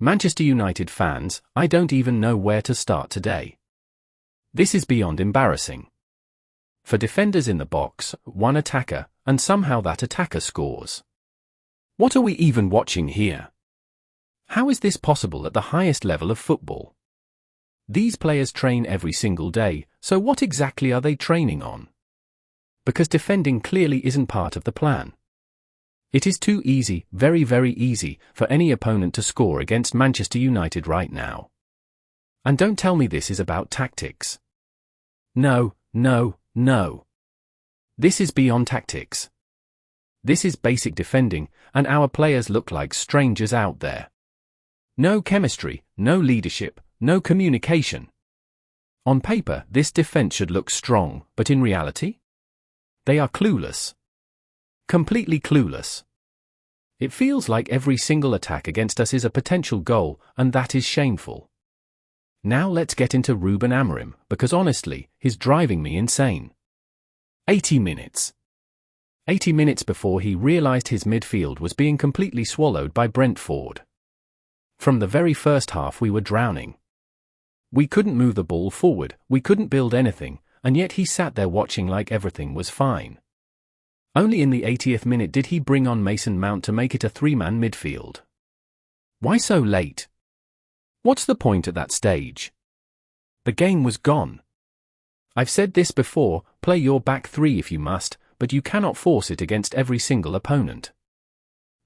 Manchester United fans, I don't even know where to start today. This is beyond embarrassing. For defenders in the box, one attacker, and somehow that attacker scores. What are we even watching here? How is this possible at the highest level of football? These players train every single day, so what exactly are they training on? Because defending clearly isn't part of the plan. It is too easy, very, very easy, for any opponent to score against Manchester United right now. And don't tell me this is about tactics. No, no, no. This is beyond tactics. This is basic defending, and our players look like strangers out there. No chemistry, no leadership, no communication. On paper, this defense should look strong, but in reality? They are clueless. Completely clueless. It feels like every single attack against us is a potential goal, and that is shameful. Now let's get into Ruben Amorim, because honestly, he's driving me insane. 80 minutes. 80 minutes before he realized his midfield was being completely swallowed by Brentford. From the very first half we were drowning. We couldn't move the ball forward, we couldn't build anything, and yet he sat there watching like everything was fine. Only in the 80th minute did he bring on Mason Mount to make it a three-man midfield. Why so late? What's the point at that stage? The game was gone. I've said this before, play your back three if you must, but you cannot force it against every single opponent.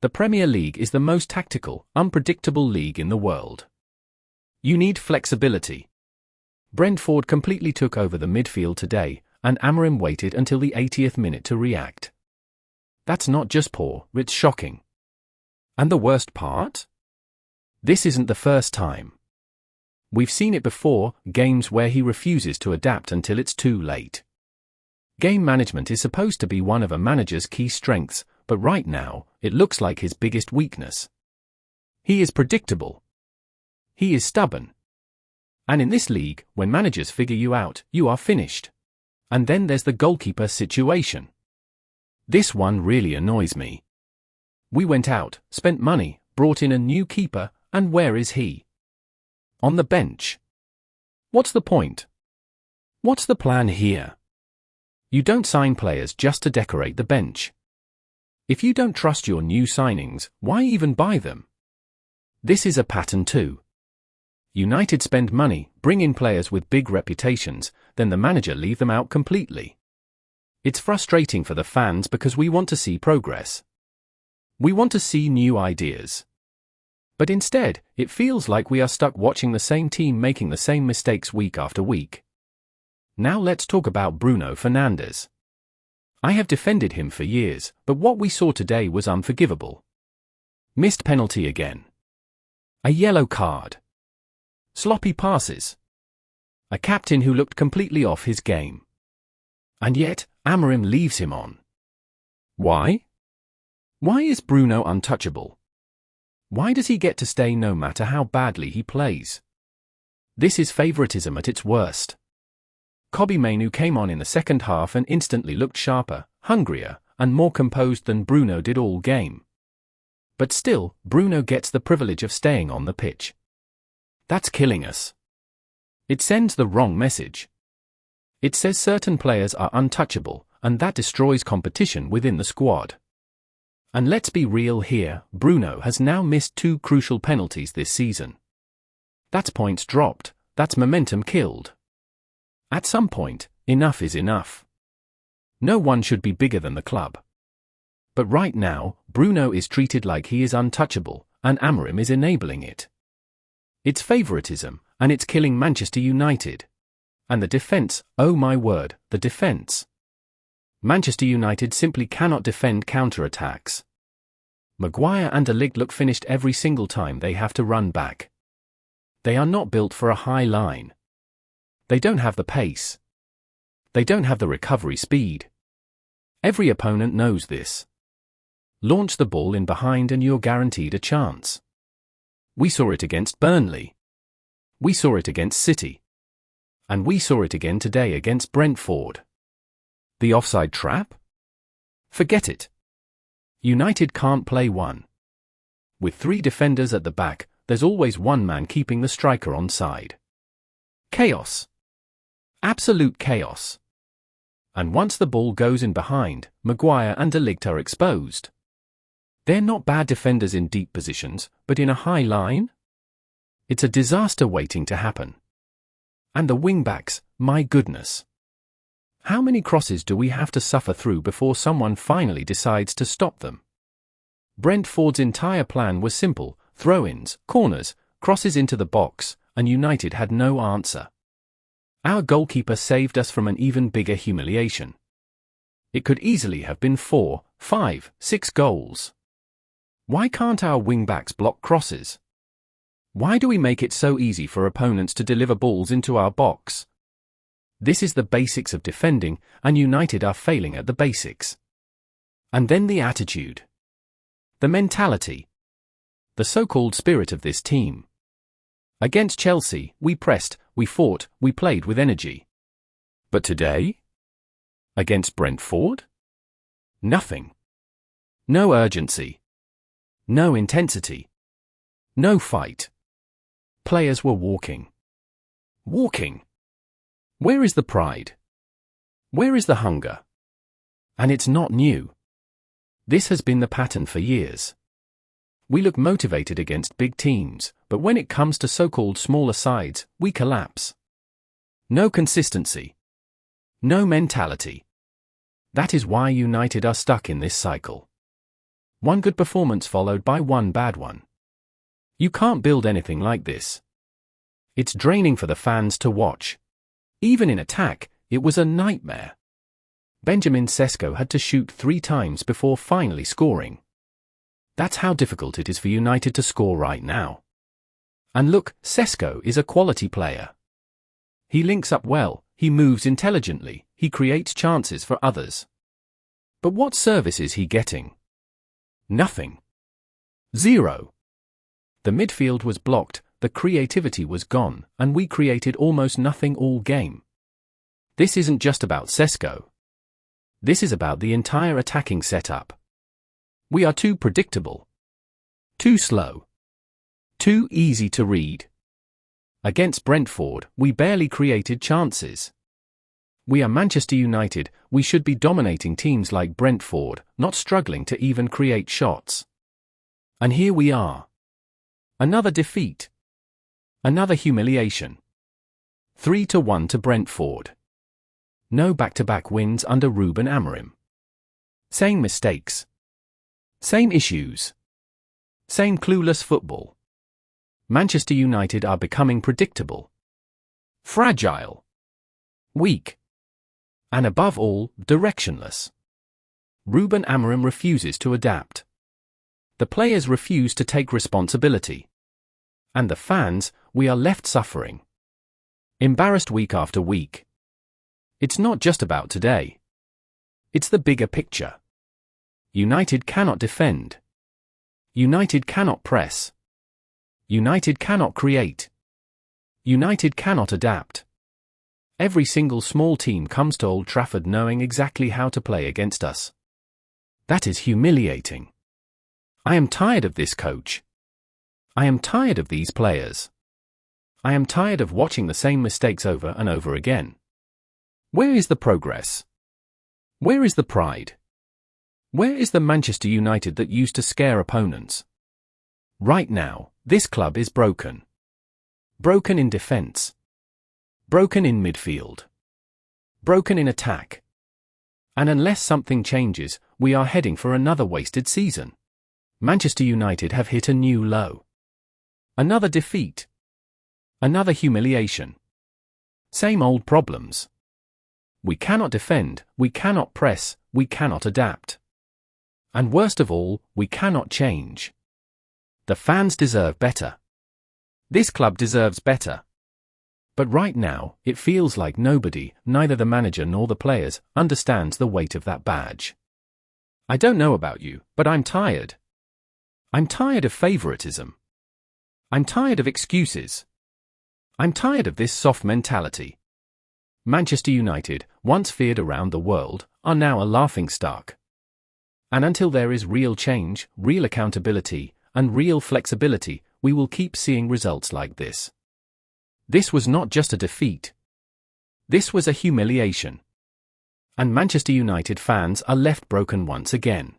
The Premier League is the most tactical, unpredictable league in the world. You need flexibility. Brentford completely took over the midfield today, and Amorim waited until the 80th minute to react. That's not just poor, it's shocking. And the worst part? This isn't the first time. We've seen it before, games where he refuses to adapt until it's too late. Game management is supposed to be one of a manager's key strengths, but right now, it looks like his biggest weakness. He is predictable. He is stubborn. And in this league, when managers figure you out, you are finished. And then there's the goalkeeper situation. This one really annoys me. We went out, spent money, brought in a new keeper, and where is he? On the bench. What's the point? What's the plan here? You don't sign players just to decorate the bench. If you don't trust your new signings, why even buy them? This is a pattern too. United spend money, bring in players with big reputations, then the manager leave them out completely. It's frustrating for the fans because we want to see progress. We want to see new ideas. But instead, it feels like we are stuck watching the same team making the same mistakes week after week. Now let's talk about Bruno Fernandes. I have defended him for years, but what we saw today was unforgivable. Missed penalty again. A yellow card. Sloppy passes. A captain who looked completely off his game. And yet, Amorim leaves him on. Why? Why is Bruno untouchable? Why does he get to stay no matter how badly he plays? This is favoritism at its worst. Kobbie Mainoo came on in the second half and instantly looked sharper, hungrier, and more composed than Bruno did all game. But still, Bruno gets the privilege of staying on the pitch. That's killing us. It sends the wrong message. It says certain players are untouchable, and that destroys competition within the squad. And let's be real here, Bruno has now missed 2 crucial penalties this season. That's points dropped, that's momentum killed. At some point, enough is enough. No one should be bigger than the club. But right now, Bruno is treated like he is untouchable, and Amorim is enabling it. It's favoritism, and it's killing Manchester United. And the defence, oh my word, the defence. Manchester United simply cannot defend counter-attacks. Maguire and De Ligt look finished every single time they have to run back. They are not built for a high line. They don't have the pace. They don't have the recovery speed. Every opponent knows this. Launch the ball in behind and you're guaranteed a chance. We saw it against Burnley. We saw it against City. And we saw it again today against Brentford. The offside trap? Forget it. United can't play one. With 3 defenders at the back, there's always one man keeping the striker on side. Chaos. Absolute chaos. And once the ball goes in behind, Maguire and De Ligt are exposed. They're not bad defenders in deep positions, but in a high line? It's a disaster waiting to happen. And the wing-backs, my goodness. How many crosses do we have to suffer through before someone finally decides to stop them? Brentford's entire plan was simple: throw-ins, corners, crosses into the box, and United had no answer. Our goalkeeper saved us from an even bigger humiliation. It could easily have been 4, 5, 6 goals. Why can't our wing-backs block crosses? Why do we make it so easy for opponents to deliver balls into our box? This is the basics of defending, and United are failing at the basics. And then the attitude. The mentality. The so-called spirit of this team. Against Chelsea, we pressed, we fought, we played with energy. But today? Against Brentford? Nothing. No urgency. No intensity. No fight. Players were walking. Walking. Where is the pride? Where is the hunger? And it's not new. This has been the pattern for years. We look motivated against big teams, but when it comes to so-called smaller sides, we collapse. No consistency. No mentality. That is why United are stuck in this cycle. One good performance followed by one bad one. You can't build anything like this. It's draining for the fans to watch. Even in attack, it was a nightmare. Benjamin Sesko had to shoot 3 times before finally scoring. That's how difficult it is for United to score right now. And look, Sesko is a quality player. He links up well, he moves intelligently, he creates chances for others. But what service is he getting? Nothing. Zero. The midfield was blocked, the creativity was gone, and we created almost nothing all game. This isn't just about Sesko. This is about the entire attacking setup. We are too predictable. Too slow. Too easy to read. Against Brentford, we barely created chances. We are Manchester United, we should be dominating teams like Brentford, not struggling to even create shots. And here we are. Another defeat. Another humiliation. 3-1 to Brentford. No back-to-back wins under Ruben Amorim. Same mistakes. Same issues. Same clueless football. Manchester United are becoming predictable. Fragile. Weak. And above all, directionless. Ruben Amorim refuses to adapt. The players refuse to take responsibility. And the fans, we are left suffering. Embarrassed week after week. It's not just about today. It's the bigger picture. United cannot defend. United cannot press. United cannot create. United cannot adapt. Every single small team comes to Old Trafford knowing exactly how to play against us. That is humiliating. I am tired of this coach. I am tired of these players. I am tired of watching the same mistakes over and over again. Where is the progress? Where is the pride? Where is the Manchester United that used to scare opponents? Right now, this club is broken. Broken in defense. Broken in midfield. Broken in attack. And unless something changes, we are heading for another wasted season. Manchester United have hit a new low. Another defeat. Another humiliation. Same old problems. We cannot defend, we cannot press, we cannot adapt. And worst of all, we cannot change. The fans deserve better. This club deserves better. But right now, it feels like nobody, neither the manager nor the players, understands the weight of that badge. I don't know about you, but I'm tired. I'm tired of favoritism. I'm tired of excuses. I'm tired of this soft mentality. Manchester United, once feared around the world, are now a laughingstock. And until there is real change, real accountability, and real flexibility, we will keep seeing results like this. This was not just a defeat. This was a humiliation. And Manchester United fans are left broken once again.